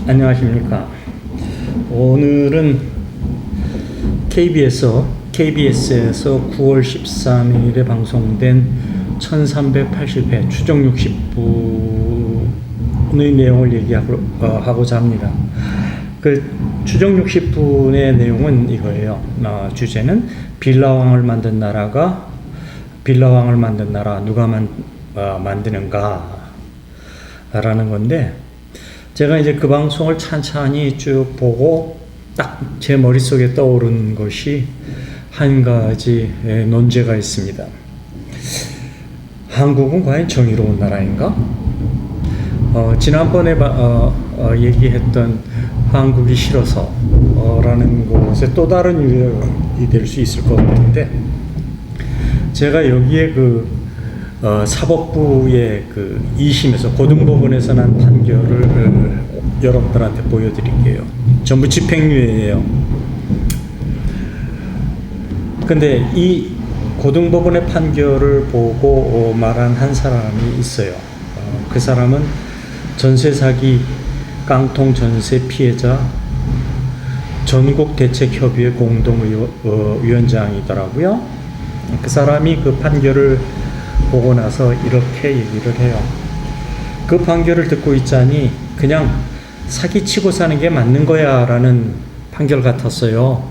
안녕하십니까. 오늘은 KBS에서 9월 13일에 방송된 1380회 추정 60분의 내용을 얘기하고자 합니다. 그 추정 60분의 내용은 이거예요. 주제는 빌라왕을 만든 나라 누가 만드는가 라는 건데, 제가 이제 그 방송을 찬찬히 쭉 보고 딱 제 머릿속에 떠오른 것이 한 가지 논제가 있습니다. 한국은 과연 정의로운 나라인가? 지난번에 얘기했던 한국이 싫어서 라는 것에 또 다른 유형이 될 수 있을 것 같은데, 제가 여기에 사법부의 2심에서 고등법원에서 난 판결을 여러분들한테 보여드릴게요. 전부 집행유예예요. 근데 이 고등법원의 판결을 보고 말한 한 사람이 있어요. 그 사람은 전세사기 깡통 전세 피해자 전국대책협의회 공동위원장이더라고요. 그 사람이 그 판결을 보고 나서 이렇게 얘기를 해요. 그 판결을 듣고 있자니 그냥 사기치고 사는 게 맞는 거야 라는 판결 같았어요.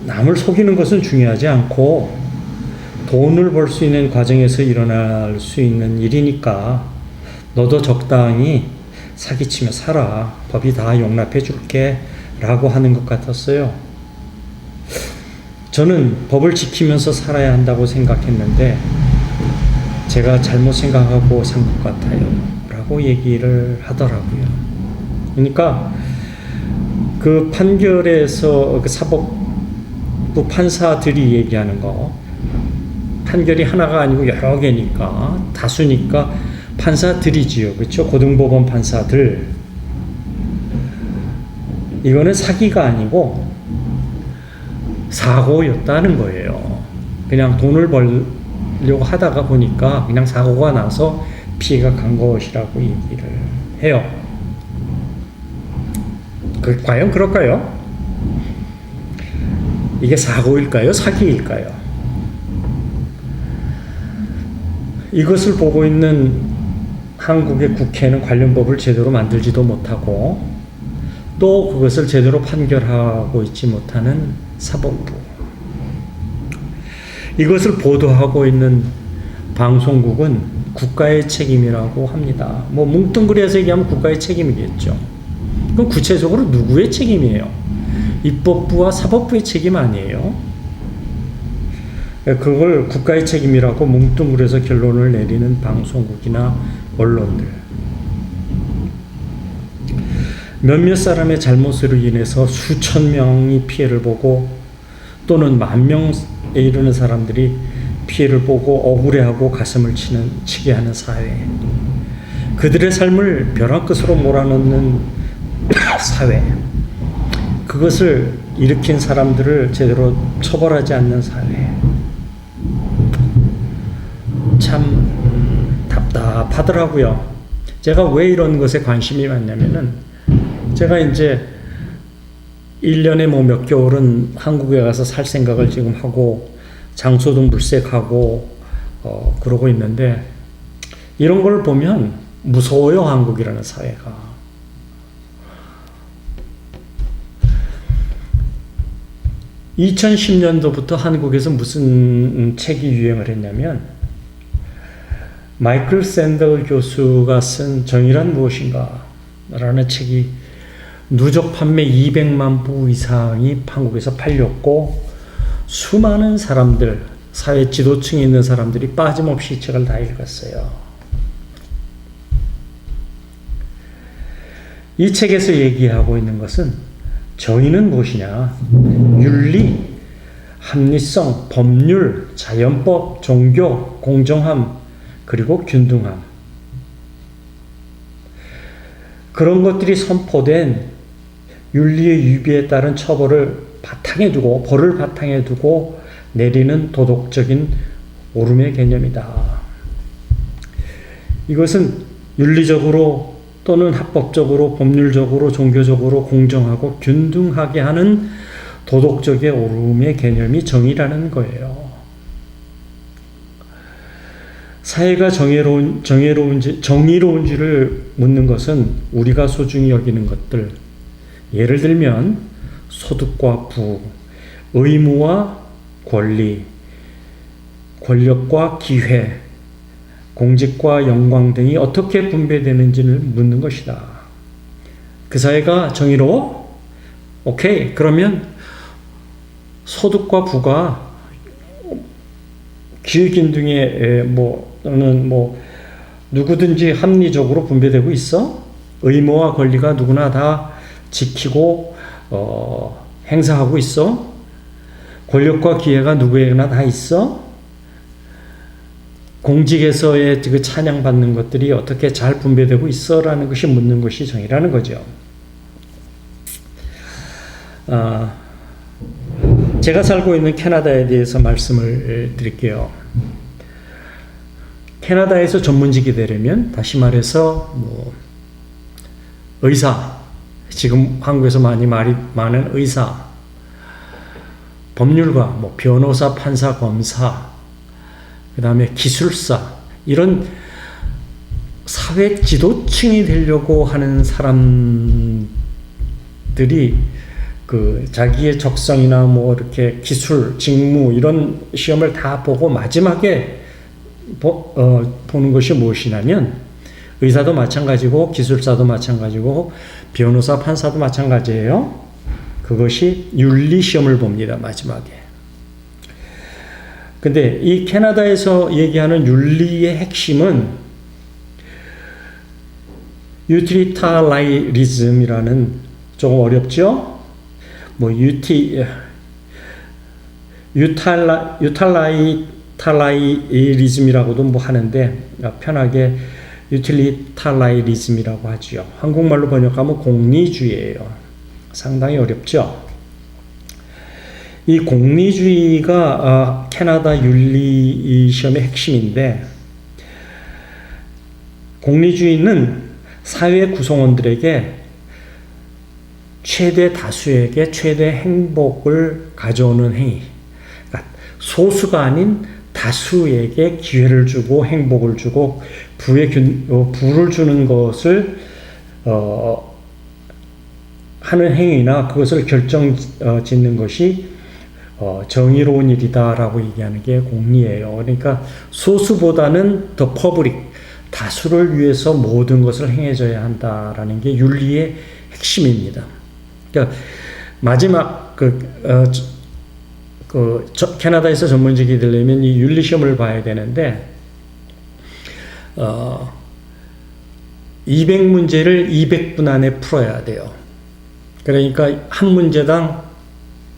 남을 속이는 것은 중요하지 않고 돈을 벌 수 있는 과정에서 일어날 수 있는 일이니까 너도 적당히 사기치며 살아. 법이 다 용납해 줄게 라고 하는 것 같았어요. 저는 법을 지키면서 살아야 한다고 생각했는데 제가 잘못 생각하고 산 것 같아요 라고 얘기를 하더라고요. 그러니까 그 판결에서 그 사법부 판사들이 얘기하는 거, 판결이 하나가 아니고 여러 개니까 다수니까 판사들이지요. 그렇죠? 고등법원 판사들. 이거는 사기가 아니고 사고였다는 거예요. 그냥 돈을 벌려고 하다가 보니까 그냥 사고가 나서 피해가 간 것이라고 얘기를 해요. 과연 그럴까요? 이게 사고일까요? 사기일까요? 이것을 보고 있는 한국의 국회는 관련 법을 제대로 만들지도 못하고 또 그것을 제대로 판결하고 있지 못하는 사법부, 이것을 보도하고 있는 방송국은 국가의 책임이라고 합니다. 뭉뚱그려서 얘기하면 국가의 책임이겠죠. 그럼 구체적으로 누구의 책임이에요? 입법부와 사법부의 책임 아니에요? 그걸 국가의 책임이라고 뭉뚱그려서 결론을 내리는 방송국이나 언론들, 몇몇 사람의 잘못으로 인해서 수천 명이 피해를 보고 또는 만 명에 이르는 사람들이 피해를 보고 억울해하고 가슴을 치게 하는 사회, 그들의 삶을 벼랑 끝으로 몰아넣는 사회, 그것을 일으킨 사람들을 제대로 처벌하지 않는 사회, 참 답답하더라고요. 제가 왜 이런 것에 관심이 많냐면은, 제가 이제 1년에 몇 개월은 한국에 가서 살 생각을 지금 하고 장소도 물색하고 그러고 있는데, 이런 걸 보면 무서워요. 한국이라는 사회가. (2010년도부터) 한국에서 무슨 책이 유행을 했냐면, 마이클 샌델 교수가 쓴 정의란 무엇인가 라는 책이 누적 판매 200만 부 이상이 한국에서 팔렸고, 수많은 사람들, 사회 지도층에 있는 사람들이 빠짐없이 이 책을 다 읽었어요. 이 책에서 얘기하고 있는 것은 정의는 무엇이냐? 윤리, 합리성, 법률, 자연법, 종교, 공정함, 그리고 균등함. 그런 것들이 선포된 윤리의 유비에 따른 처벌을 바탕에 두고, 벌을 바탕에 두고 내리는 도덕적인 오름의 개념이다. 이것은 윤리적으로 또는 합법적으로, 법률적으로, 종교적으로 공정하고 균등하게 하는 도덕적의 옳음의 개념이 정의라는 거예요. 사회가 정의로운지를 묻는 것은 우리가 소중히 여기는 것들, 예를 들면 소득과 부, 의무와 권리, 권력과 기회, 공직과 영광 등이 어떻게 분배되는지를 묻는 것이다. 그 사회가 정의로워? 오케이. 그러면 소득과 부가 기회균등에 또는 누구든지 합리적으로 분배되고 있어? 의무와 권리가 누구나 다 지키고 행사하고 있어? 권력과 기회가 누구에게나 다 있어? 공직에서의 그 찬양받는 것들이 어떻게 잘 분배되고 있어? 라는 것이 묻는 것이 정의라는 거죠. 제가 살고 있는 캐나다에 대해서 말씀을 드릴게요. 캐나다에서 전문직이 되려면, 다시 말해서 의사, 지금 한국에서 많은 의사, 법률가, 변호사, 판사, 검사, 그 다음에 기술사, 이런 사회 지도층이 되려고 하는 사람들이 자기의 적성이나 이렇게 기술, 직무, 이런 시험을 다 보고 마지막에 보는 것이 무엇이냐면, 의사도 마찬가지고, 기술사도 마찬가지고, 변호사, 판사도 마찬가지예요. 그것이 윤리시험을 봅니다, 마지막에. 근데 이 캐나다에서 얘기하는 윤리의 핵심은 유틸리타리즘이라는, 조금 어렵죠? 유탈라이리즘이라고도 하는데, 편하게 유틸리타리즘이라고 하지요. 한국말로 번역하면 공리주의예요. 상당히 어렵죠? 이 공리주의가 캐나다 윤리 시험의 핵심인데, 공리주의는 사회 구성원들에게 최대 다수에게 최대 행복을 가져오는 행위, 그러니까 소수가 아닌 다수에게 기회를 주고 행복을 주고 부를 주는 것을 하는 행위나 그것을 결정짓는 것이 정의로운 일이다라고 얘기하는 게 공리예요. 그러니까 소수보다는 더 퍼블릭, 다수를 위해서 모든 것을 행해져야 한다라는 게 윤리의 핵심입니다. 그러니까 마지막 캐나다에서 전문직이 되려면 이 윤리 시험을 봐야 되는데, 200문제를 200분 안에 풀어야 돼요. 그러니까 한 문제당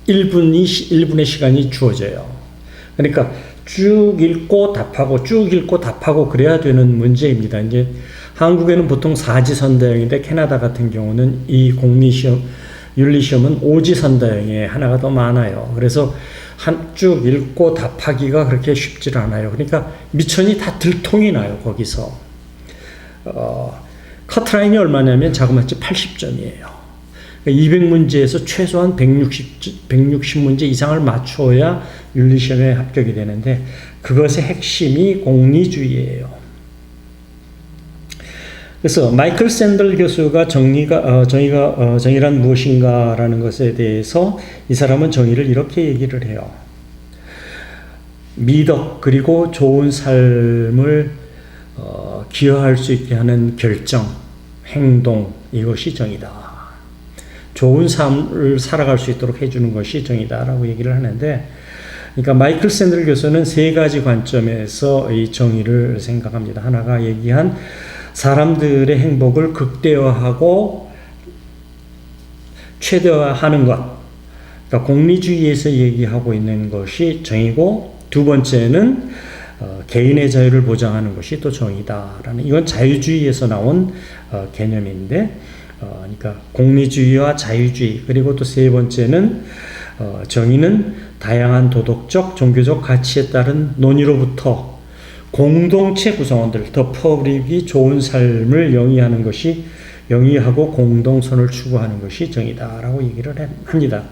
1분의 시간이 주어져요. 그러니까 쭉 읽고 답하고 그래야 되는 문제입니다. 이제 한국에는 보통 4지선다형인데 캐나다 같은 경우는 이 공리시험, 윤리시험은 5지선다형에 하나가 더 많아요. 그래서 쭉 읽고 답하기가 그렇게 쉽지 않아요. 그러니까 미천이 다 들통이 나요, 거기서. 커트라인이 얼마냐면 자그마치 80점이에요. 200문제에서 최소한 160문제 이상을 맞춰야 윤리시험에 합격이 되는데, 그것의 핵심이 공리주의예요. 그래서 마이클 샌들 교수가 정의란 무엇인가라는 것에 대해서 이 사람은 정의를 이렇게 얘기를 해요. 미덕 그리고 좋은 삶을 기여할 수 있게 하는 결정, 행동, 이것이 정의다. 좋은 삶을 살아갈 수 있도록 해주는 것이 정의다라고 얘기를 하는데, 그러니까 마이클 샌들 교수는 세 가지 관점에서 이 정의를 생각합니다. 하나가 얘기한 사람들의 행복을 극대화하고 최대화하는 것, 그러니까 공리주의에서 얘기하고 있는 것이 정의고, 두 번째는 개인의 자유를 보장하는 것이 또 정의다라는, 이건 자유주의에서 나온 개념인데, 그러니까 공리주의와 자유주의, 그리고 또 세 번째는 정의는 다양한 도덕적, 종교적 가치에 따른 논의로부터 공동체 구성원들, 더 퍼블릭이 좋은 삶을 영위하는 것이 영위하고 공동선을 추구하는 것이 정의다라고 얘기를 합니다.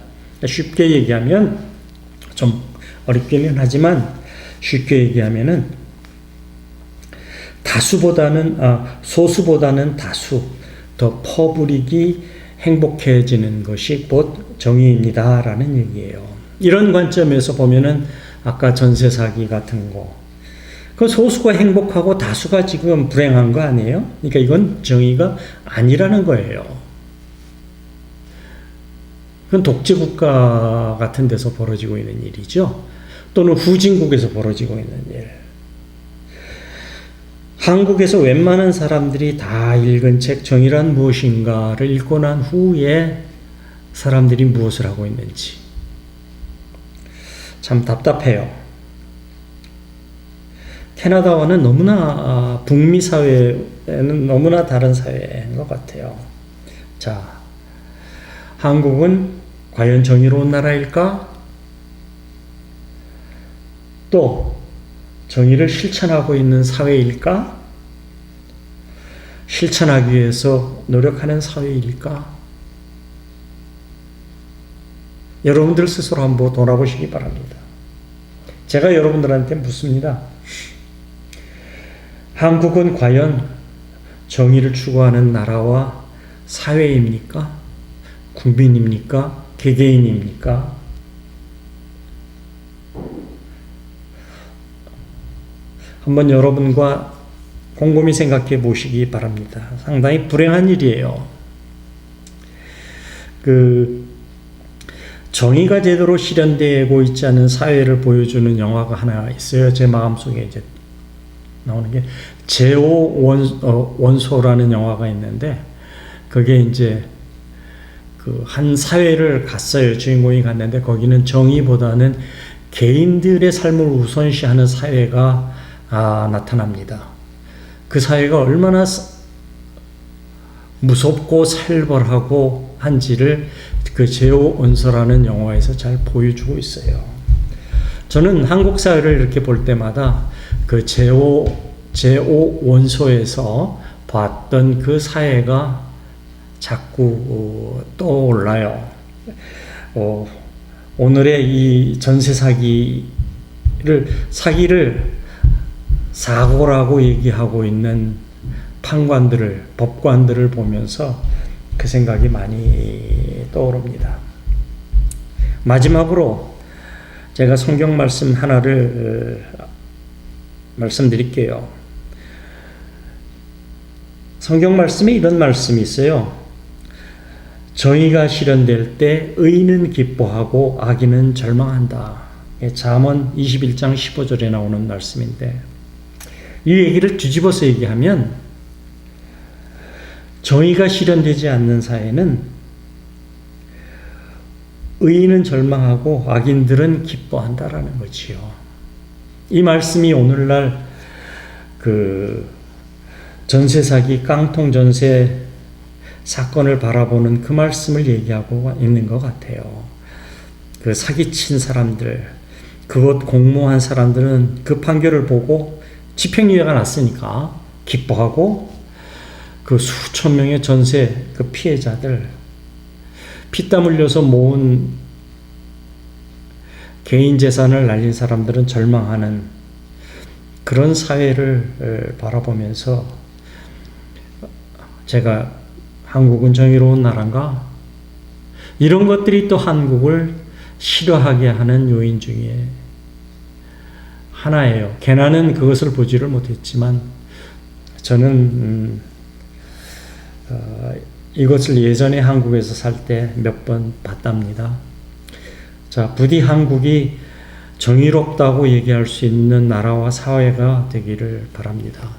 쉽게 얘기하면 좀 어렵기는 하지만 쉽게 얘기하면은 소수보다는 다수 더 퍼블릭이 행복해지는 것이 곧 정의입니다라는 얘기예요. 이런 관점에서 보면은 아까 전세 사기 같은 거, 그 소수가 행복하고 다수가 지금 불행한 거 아니에요? 그러니까 이건 정의가 아니라는 거예요. 그건 독재국가 같은 데서 벌어지고 있는 일이죠. 또는 후진국에서 벌어지고 있는 일. 한국에서 웬만한 사람들이 다 읽은 책 정의란 무엇인가를 읽고 난 후에 사람들이 무엇을 하고 있는지 참 답답해요. 캐나다와는 너무나 북미 사회는 너무나 다른 사회인 것 같아요. 자, 한국은 과연 정의로운 나라일까? 또 정의를 실천하고 있는 사회일까? 실천하기 위해서 노력하는 사회일까? 여러분들 스스로 한번 돌아보시기 바랍니다. 제가 여러분들한테 묻습니다. 한국은 과연 정의를 추구하는 나라와 사회입니까? 국민입니까? 개개인입니까? 한번 여러분과 곰곰이 생각해 보시기 바랍니다. 상당히 불행한 일이에요. 정의가 제대로 실현되고 있지 않은 사회를 보여주는 영화가 하나 있어요. 제 마음속에 이제 나오는 게 원소라는 영화가 있는데, 그게 이제 한 사회를 갔어요. 주인공이 갔는데 거기는 정의보다는 개인들의 삶을 우선시하는 사회가 나타납니다. 그 사회가 얼마나 무섭고 살벌하고 한지를 그 제오원서라는 영화에서 잘 보여주고 있어요. 저는 한국 사회를 이렇게 볼 때마다 그 제오원소에서 봤던 그 사회가 자꾸 떠올라요. 오늘의 이 전세 사기를 사고라고 얘기하고 있는 법관들을 보면서 그 생각이 많이 떠오릅니다. 마지막으로 제가 성경 말씀 하나를 말씀드릴게요. 성경 말씀에 이런 말씀이 있어요. 정의가 실현될 때 의인은 기뻐하고 악인은 절망한다. 잠언 21장 15절에 나오는 말씀인데, 이 얘기를 뒤집어서 얘기하면 정의가 실현되지 않는 사회는 의인은 절망하고 악인들은 기뻐한다라는 거지요. 이 말씀이 오늘날 전세 사기, 깡통 전세 사건을 바라보는 그 말씀을 얘기하고 있는 것 같아요. 그 사기친 사람들, 그것 공모한 사람들은 그 판결을 보고 집행유예가 났으니까 기뻐하고, 그 수천 명의 전세 그 피해자들, 피땀 흘려서 모은 개인 재산을 날린 사람들은 절망하는 그런 사회를 바라보면서 제가 한국은 정의로운 나라인가? 이런 것들이 또 한국을 싫어하게 하는 요인 중에 하나예요. 개나는 그것을 보지를 못했지만 저는 이것을 예전에 한국에서 살 때 몇 번 봤답니다. 자, 부디 한국이 정의롭다고 얘기할 수 있는 나라와 사회가 되기를 바랍니다.